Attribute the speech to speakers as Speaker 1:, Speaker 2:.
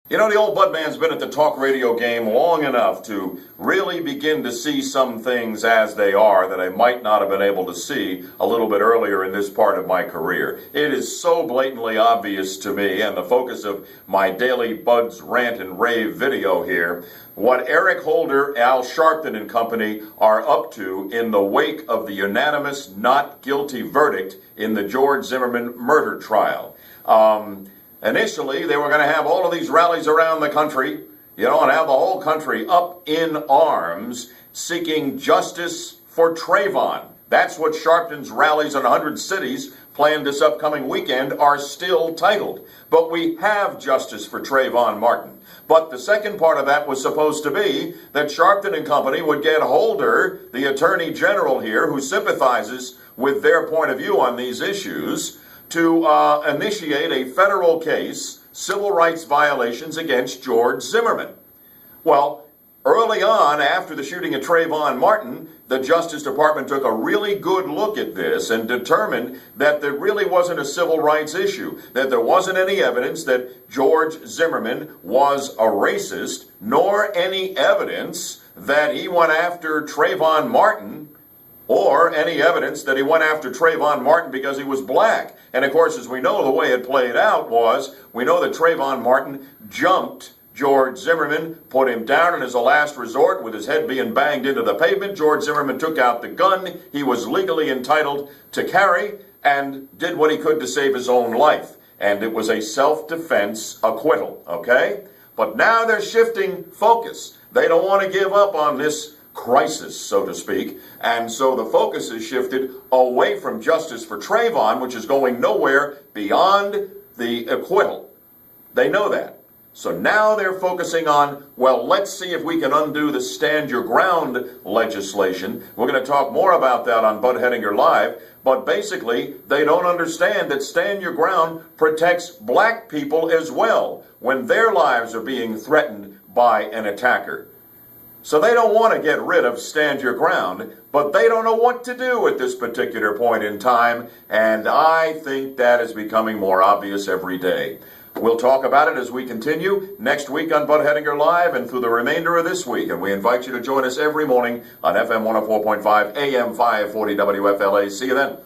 Speaker 1: You know, the old Budman's been at the talk radio game long enough to really begin to see some things as they are that I might not have been able to see a little bit earlier in this part of my career. It is so blatantly obvious to me, and the focus of my daily Bud's Rant and Rave video here, what Eric Holder, Al Sharpton and company are up to in the wake of the unanimous not guilty verdict in the George Zimmerman murder trial. Initially, they were going to have all of these rallies around the country, and have the whole country up in arms seeking justice for Trayvon. That's what Sharpton's rallies in 100 cities planned this upcoming weekend are still titled. But we have justice for Trayvon Martin. But the second part of that was supposed to be that Sharpton and company would get Holder, the Attorney General here, who sympathizes with their point of view on these issues, to initiate a federal case, civil rights violations against George Zimmerman. Well, early on, after the shooting of Trayvon Martin, the Justice Department took a really good look at this and determined that there really wasn't a civil rights issue, that there wasn't any evidence that George Zimmerman was a racist, nor any evidence that he went after Trayvon Martin, or any evidence that he went after Trayvon Martin because he was black. And of course, as we know, the way it played out was, we know that Trayvon Martin jumped George Zimmerman, put him down, and as a last resort, with his head being banged into the pavement, George Zimmerman took out the gun he was legally entitled to carry and did what he could to save his own life. And it was a self-defense acquittal, okay? But now they're shifting focus. They don't want to give up on this crisis, so to speak, and so the focus is shifted away from justice for Trayvon, which is going nowhere beyond the acquittal. They know that. So now they're focusing on, well, let's see if we can undo the Stand Your Ground legislation. We're going to talk more about that on Bud Hedinger Live, but basically they don't understand that Stand Your Ground protects black people as well when their lives are being threatened by an attacker. So they don't want to get rid of Stand Your Ground, but they don't know what to do at this particular point in time, and I think that is becoming more obvious every day. We'll talk about it as we continue next week on Bud Hedinger Live and through the remainder of this week, and we invite you to join us every morning on FM 104.5, AM 540 WFLA. See you then.